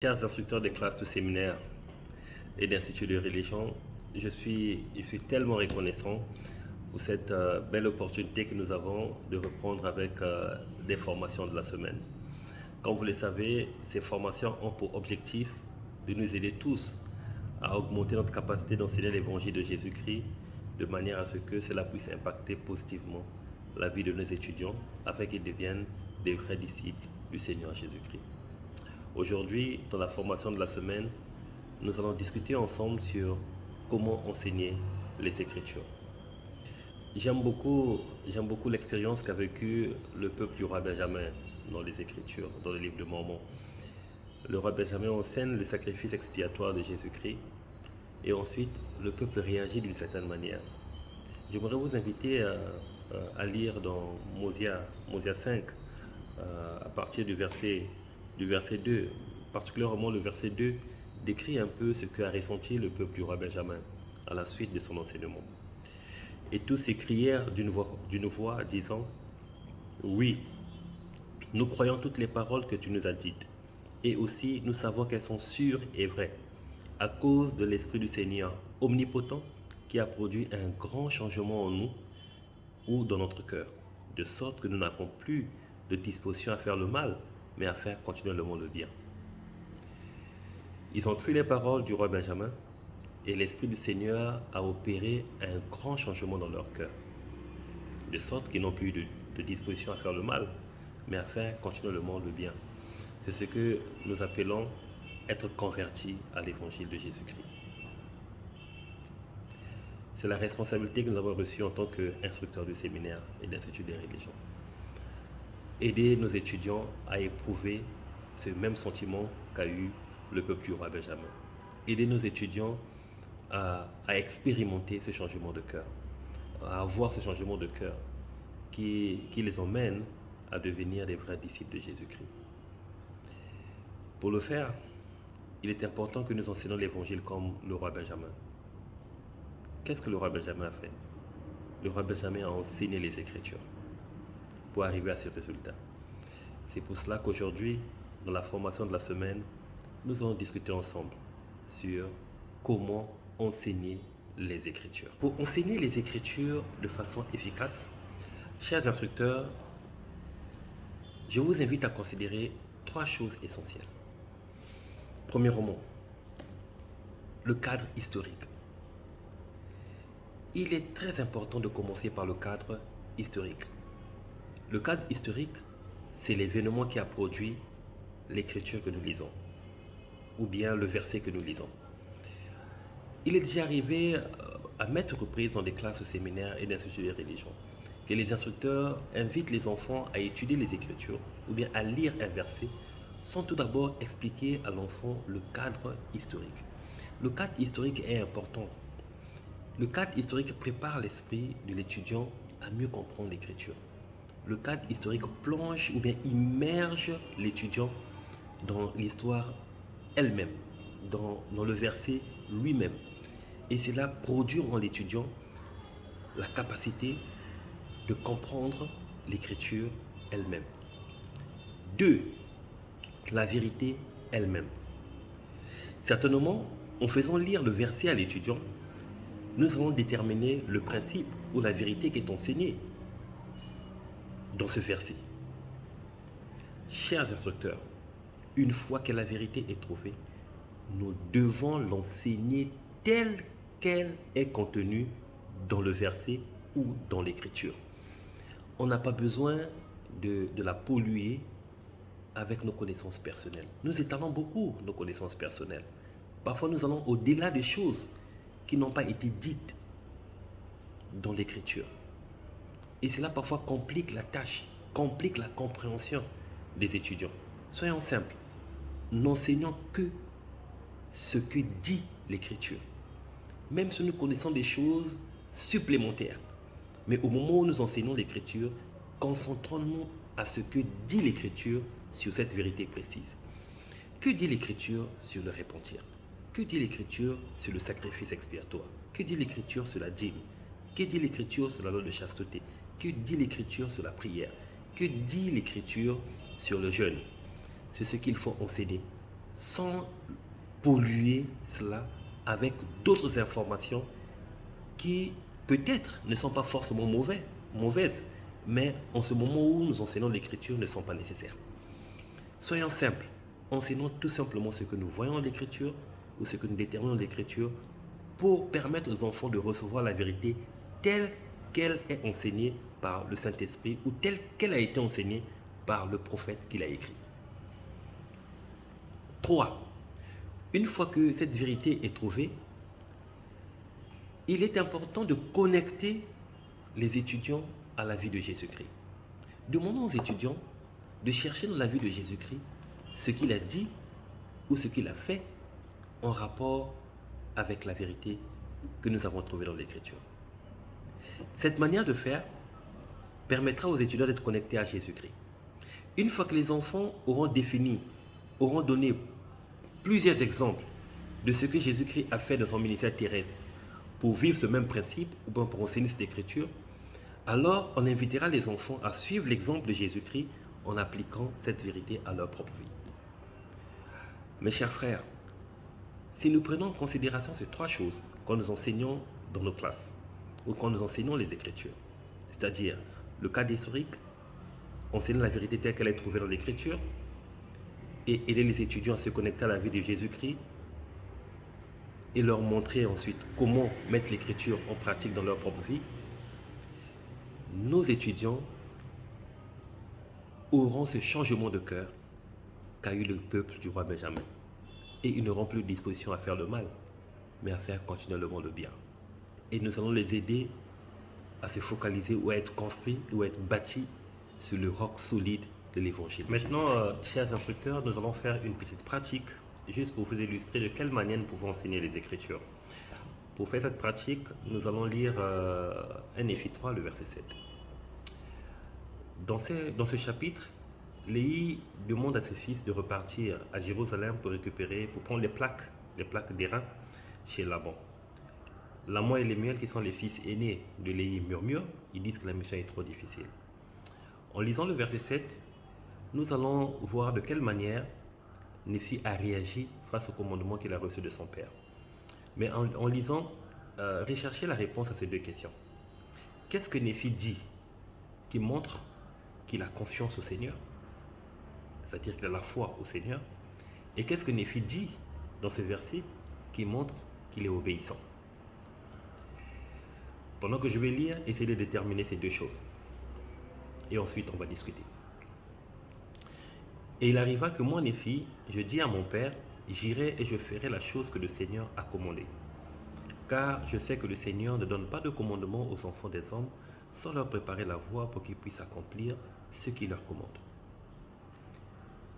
Chers instructeurs des classes de séminaire et d'instituts de religion, je suis tellement reconnaissant pour cette belle opportunité que nous avons de reprendre avec des formations de la semaine. Comme vous le savez, ces formations ont pour objectif de nous aider tous à augmenter notre capacité d'enseigner l'évangile de Jésus-Christ de manière à ce que cela puisse impacter positivement la vie de nos étudiants afin qu'ils deviennent des vrais disciples du Seigneur Jésus-Christ. Aujourd'hui, dans la formation de la semaine, nous allons discuter ensemble sur comment enseigner les Écritures. J'aime beaucoup l'expérience qu'a vécue le peuple du roi Benjamin dans les Écritures, dans le livre de Mormon. Le roi Benjamin enseigne le sacrifice expiatoire de Jésus-Christ et ensuite le peuple réagit d'une certaine manière. J'aimerais vous inviter à lire dans Mosia 5 à partir du verset 2, particulièrement le verset 2, décrit un peu ce qu'a ressenti le peuple du roi Benjamin à la suite de son enseignement. Et tous s'écrièrent d'une voix disant, « Oui, nous croyons toutes les paroles que tu nous as dites, et aussi nous savons qu'elles sont sûres et vraies, à cause de l'Esprit du Seigneur omnipotent qui a produit un grand changement en nous ou dans notre cœur, de sorte que nous n'avons plus de disposition à faire le mal, mais à faire continuellement le bien. » Ils ont cru les paroles du roi Benjamin et l'Esprit du Seigneur a opéré un grand changement dans leur cœur, de sorte qu'ils n'ont plus de disposition à faire le mal, mais à faire continuellement le bien. C'est ce que nous appelons être convertis à l'évangile de Jésus-Christ. C'est la responsabilité que nous avons reçue en tant qu'instructeurs du séminaire et d'institut des religions. Aider nos étudiants à éprouver ce même sentiment qu'a eu le peuple du roi Benjamin. Aider nos étudiants à expérimenter ce changement de cœur, à avoir ce changement de cœur qui les emmène à devenir des vrais disciples de Jésus-Christ. Pour le faire, il est important que nous enseignions l'évangile comme le roi Benjamin. Qu'est-ce que le roi Benjamin a fait? Le roi Benjamin a enseigné les Écritures pour arriver à ce résultat. C'est pour cela qu'aujourd'hui, dans la formation de la semaine, nous allons discuter ensemble sur comment enseigner les Écritures. Pour enseigner les Écritures de façon efficace, chers instructeurs, je vous invite à considérer 3 choses essentielles. Premièrement, le cadre historique. Il est très important de commencer par le cadre historique. Le cadre historique, c'est l'événement qui a produit l'écriture que nous lisons, ou bien le verset que nous lisons. Il est déjà arrivé à maintes reprises dans des classes au séminaire et d'instituts de religion que les instructeurs invitent les enfants à étudier les Écritures ou bien à lire un verset sans tout d'abord expliquer à l'enfant le cadre historique. Le cadre historique est important. Le cadre historique prépare l'esprit de l'étudiant à mieux comprendre l'écriture. Le cadre historique plonge ou bien immerge l'étudiant dans l'histoire elle-même, dans le verset lui-même. Et cela produit en l'étudiant la capacité de comprendre l'écriture elle-même. 2. La vérité elle-même. Certainement, en faisant lire le verset à l'étudiant, nous allons déterminer le principe ou la vérité qui est enseignée dans ce verset. Chers instructeurs, une fois que la vérité est trouvée, nous devons l'enseigner telle qu'elle est contenue dans le verset ou dans l'écriture. On n'a pas besoin de la polluer avec nos connaissances personnelles. Nous étalons beaucoup nos connaissances personnelles. Parfois, nous allons au-delà des choses qui n'ont pas été dites dans l'écriture. Et cela parfois complique la tâche, complique la compréhension des étudiants. Soyons simples, n'enseignons que ce que dit l'écriture. Même si nous connaissons des choses supplémentaires. Mais au moment où nous enseignons l'écriture, concentrons-nous à ce que dit l'écriture sur cette vérité précise. Que dit l'écriture sur le repentir? Que dit l'écriture sur le sacrifice expiatoire? Que dit l'écriture sur la dîme? Que dit l'écriture sur la loi de chasteté? Que dit l'écriture sur la prière? Que dit l'écriture sur le jeûne? C'est ce qu'il faut enseigner sans polluer cela avec d'autres informations qui peut-être ne sont pas forcément mauvaises, mais en ce moment où nous enseignons l'écriture ne sont pas nécessaires. Soyons simples, enseignons tout simplement ce que nous voyons dans l'écriture ou ce que nous déterminons dans l'écriture pour permettre aux enfants de recevoir la vérité telle qu'elle est enseignée par le Saint-Esprit ou telle qu'elle a été enseignée par le prophète qui l'a écrit. 3. Une fois que cette vérité est trouvée, il est important de connecter les étudiants à la vie de Jésus-Christ. Demandons aux étudiants de chercher dans la vie de Jésus-Christ ce qu'il a dit ou ce qu'il a fait en rapport avec la vérité que nous avons trouvée dans l'Écriture. Cette manière de faire permettra aux étudiants d'être connectés à Jésus-Christ. Une fois que les enfants auront donné plusieurs exemples de ce que Jésus-Christ a fait dans son ministère terrestre pour vivre ce même principe ou bien pour enseigner cette écriture, alors on invitera les enfants à suivre l'exemple de Jésus-Christ en appliquant cette vérité à leur propre vie. Mes chers frères, si nous prenons en considération ces 3 choses quand nous enseignons dans nos classes ou quand nous enseignons les Écritures, c'est-à-dire le cadre historique, enseigner la vérité telle qu'elle est trouvée dans l'Écriture et aider les étudiants à se connecter à la vie de Jésus-Christ et leur montrer ensuite comment mettre l'Écriture en pratique dans leur propre vie, nos étudiants auront ce changement de cœur qu'a eu le peuple du roi Benjamin. Et ils n'auront plus de disposition à faire le mal, mais à faire continuellement le bien. Et nous allons les aider à se focaliser ou à être construits ou à être bâtis sur le roc solide de l'évangile. Maintenant, chers instructeurs, nous allons faire une petite pratique juste pour vous illustrer de quelle manière nous pouvons enseigner les Écritures. Pour faire cette pratique, nous allons lire 1 Néphi 3, le verset 7. Dans ce chapitre, Léhi demande à ses fils de repartir à Jérusalem pour prendre les plaques d'airain chez Laban. Laban et Lémuel, qui sont les fils aînés de Léhi, murmurent, ils disent que la mission est trop difficile. En lisant le verset 7, nous allons voir de quelle manière Néphi a réagi face au commandement qu'il a reçu de son père. Mais en lisant, recherchez la réponse à ces 2 questions. Qu'est-ce que Néphi dit qui montre qu'il a confiance au Seigneur, c'est-à-dire qu'il a la foi au Seigneur? Et qu'est-ce que Néphi dit dans ce verset qui montre qu'il est obéissant? Pendant que je vais lire, essayez de déterminer ces 2 choses. Et ensuite, on va discuter. Et il arriva que moi, Néphi, je dis à mon père, j'irai et je ferai la chose que le Seigneur a commandée. Car je sais que le Seigneur ne donne pas de commandement aux enfants des hommes sans leur préparer la voie pour qu'ils puissent accomplir ce qu'il leur commande.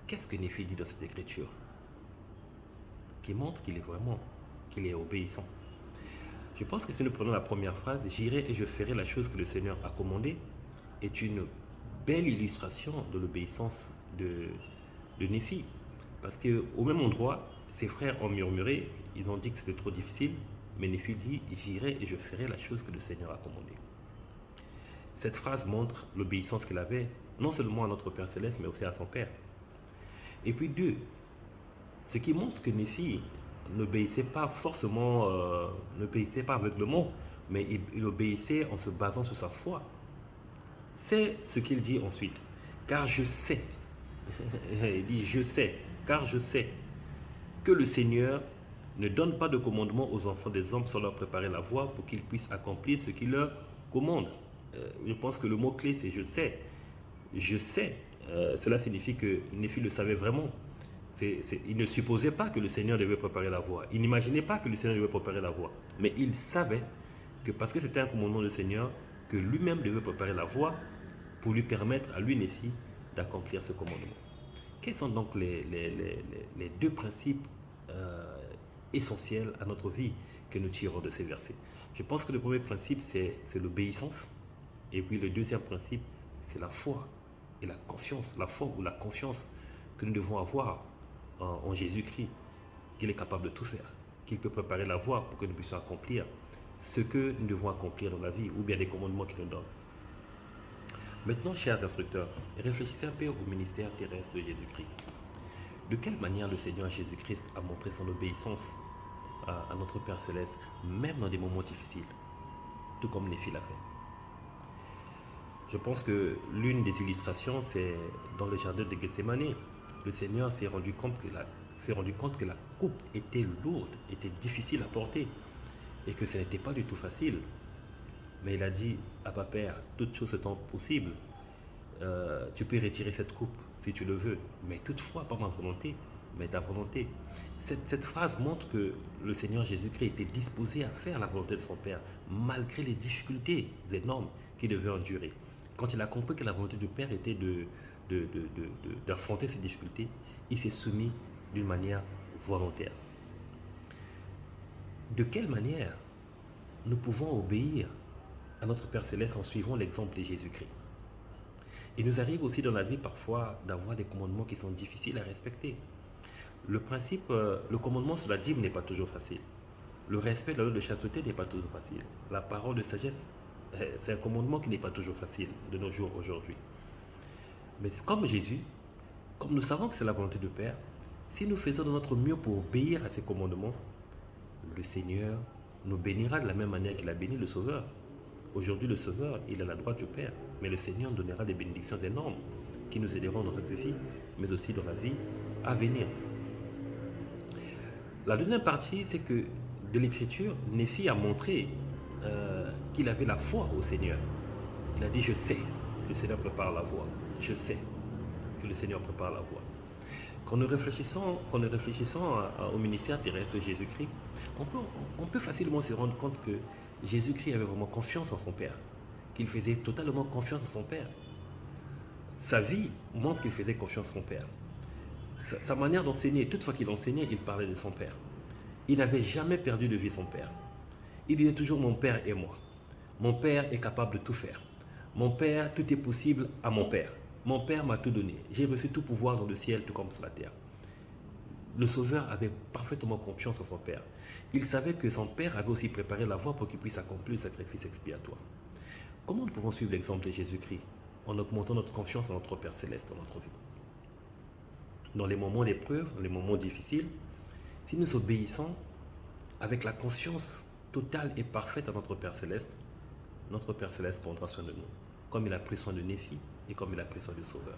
Qu'est-ce que Néphi dit dans cette écriture qui montre qu'il est obéissant? Je pense que si nous prenons la première phrase, j'irai et je ferai la chose que le Seigneur a commandée, est une belle illustration de l'obéissance de Néphi. Parce qu'au même endroit, ses frères ont murmuré, ils ont dit que c'était trop difficile, mais Néphi dit, j'irai et je ferai la chose que le Seigneur a commandée. Cette phrase montre l'obéissance qu'il avait, non seulement à notre Père Céleste, mais aussi à son Père. Et puis 2, ce qui montre que Néphi n'obéissait pas forcément, n'obéissait pas aveuglement, mais il obéissait en se basant sur sa foi. C'est ce qu'il dit ensuite. Car je sais, il dit je sais, car je sais que le Seigneur ne donne pas de commandement aux enfants des hommes sans leur préparer la voie pour qu'ils puissent accomplir ce qu'il leur commande. Je pense que le mot-clé c'est je sais. Je sais. Cela signifie que Néphi le savait vraiment. Il ne supposait pas que le Seigneur devait préparer la voie. Il n'imaginait pas que le Seigneur devait préparer la voie. Mais il savait que parce que c'était un commandement du Seigneur, que lui-même devait préparer la voie pour lui permettre à lui, Néphi, d'accomplir ce commandement. Quels sont donc les 2 principes essentiels à notre vie que nous tirons de ces versets? Je pense que le premier principe, c'est l'obéissance. Et puis le deuxième principe, c'est la foi et la confiance. La foi ou la confiance que nous devons avoir en Jésus-Christ, qu'il est capable de tout faire, qu'il peut préparer la voie pour que nous puissions accomplir ce que nous devons accomplir dans la vie, ou bien les commandements qu'il nous donne. Maintenant, chers instructeurs, réfléchissez un peu au ministère terrestre de Jésus-Christ. De quelle manière le Seigneur Jésus-Christ a montré son obéissance à notre Père Céleste, même dans des moments difficiles, tout comme Néphi l'a fait. Je pense que l'une des illustrations, c'est dans le jardin de Gethsemane. Le Seigneur s'est rendu compte que la coupe était lourde, était difficile à porter et que ce n'était pas du tout facile. Mais il a dit, Abba Père, toutes choses étant possibles, tu peux retirer cette coupe si tu le veux, mais toutefois pas ma volonté, mais ta volonté. Cette phrase montre que le Seigneur Jésus-Christ était disposé à faire la volonté de son Père, malgré les difficultés énormes qu'il devait endurer. Quand il a compris que la volonté du Père était d'affronter ces difficultés, il s'est soumis d'une manière volontaire. De quelle manière nous pouvons obéir à notre Père Céleste en suivant l'exemple de Jésus-Christ? Il nous arrive aussi dans la vie parfois d'avoir des commandements qui sont difficiles à respecter. Le commandement sur la dîme n'est pas toujours facile. Le respect de la loi de chasteté n'est pas toujours facile. La parole de sagesse, c'est un commandement qui n'est pas toujours facile de nos jours aujourd'hui. Mais comme Jésus, comme nous savons que c'est la volonté du Père, si nous faisons de notre mieux pour obéir à ces commandements, le Seigneur nous bénira de la même manière qu'il a béni le Sauveur. Aujourd'hui, le Sauveur, il est à la droite du Père, mais le Seigneur nous donnera des bénédictions énormes qui nous aideront dans notre vie, mais aussi dans la vie à venir. La deuxième partie, c'est que de l'Écriture, Néphi a montré qu'il avait la foi au Seigneur. Il a dit, je sais, le Seigneur prépare la voie. Je sais que le Seigneur prépare la voie. Quand nous réfléchissons au ministère terrestre de Jésus-Christ, on peut facilement se rendre compte que Jésus-Christ avait vraiment confiance en son Père, qu'il faisait totalement confiance en son Père. Sa vie montre qu'il faisait confiance en son Père. Sa manière d'enseigner, toutefois qu'il enseignait, il parlait de son Père. Il n'avait jamais perdu de vue son Père. Il disait toujours, mon Père et moi. Mon Père est capable de tout faire. Mon Père, tout est possible à mon Père. Mon Père m'a tout donné. J'ai reçu tout pouvoir dans le ciel, tout comme sur la terre. Le Sauveur avait parfaitement confiance en son Père. Il savait que son Père avait aussi préparé la voie pour qu'il puisse accomplir le sacrifice expiatoire. Comment nous pouvons suivre l'exemple de Jésus-Christ en augmentant notre confiance en notre Père Céleste dans notre vie? Dans les moments d'épreuve, dans les moments difficiles, si nous obéissons avec la conscience totale et parfaite à notre Père Céleste prendra soin de nous, comme il a pris soin de Néphi et comme il a pris soin du Sauveur.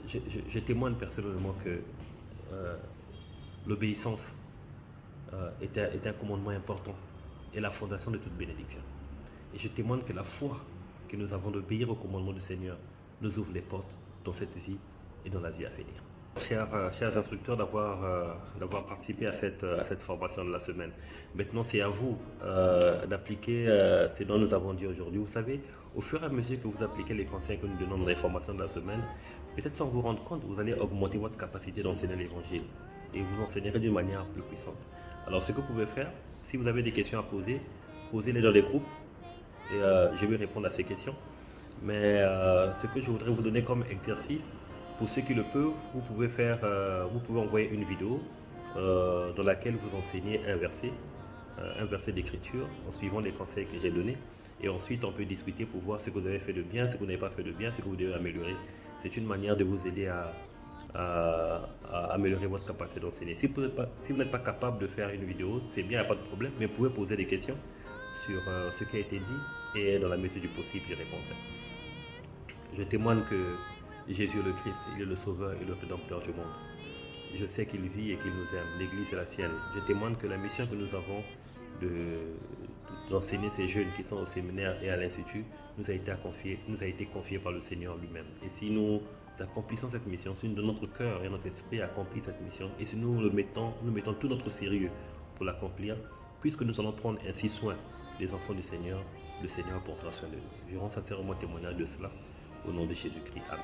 Je témoigne personnellement que l'obéissance est un commandement important et la fondation de toute bénédiction. Et je témoigne que la foi que nous avons d'obéir au commandement du Seigneur nous ouvre les portes dans cette vie et dans la vie à venir. Chers instructeurs, d'avoir participé à cette formation de la semaine. Maintenant, c'est à vous d'appliquer ce dont nous avons dit aujourd'hui. Vous savez, au fur et à mesure que vous appliquez les conseils que nous donnons dans les formations de la semaine, peut-être sans vous rendre compte, vous allez augmenter votre capacité d'enseigner l'Évangile et vous enseignerez d'une manière plus puissante. Alors, ce que vous pouvez faire, si vous avez des questions à poser, posez-les dans les groupes et je vais répondre à ces questions. Mais ce que je voudrais vous donner comme exercice, pour ceux qui le peuvent, vous pouvez envoyer une vidéo dans laquelle vous enseignez un verset d'écriture en suivant les conseils que j'ai donnés. Et ensuite, on peut discuter pour voir ce que vous avez fait de bien, ce que vous n'avez pas fait de bien, ce que vous devez améliorer. C'est une manière de vous aider à améliorer votre capacité d'enseigner. Si vous n'êtes pas capable de faire une vidéo, c'est bien, il n'y a pas de problème, mais vous pouvez poser des questions sur ce qui a été dit et dans la mesure du possible, j'y répondrai. Je témoigne que Jésus est le Christ, il est le Sauveur et le Rédempteur du monde. Je sais qu'il vit et qu'il nous aime, l'Église est la sienne. Je témoigne que la mission que nous avons d'enseigner ces jeunes qui sont au séminaire et à l'Institut nous a été confiée par le Seigneur lui-même. Et si nous accomplissons cette mission, si de notre cœur et notre esprit accomplit cette mission, et si nous mettons tout notre sérieux pour l'accomplir, puisque nous allons prendre ainsi soin des enfants du Seigneur, le Seigneur portera soin de nous. Je rends sincèrement témoignage de cela au nom de Jésus-Christ. Amen.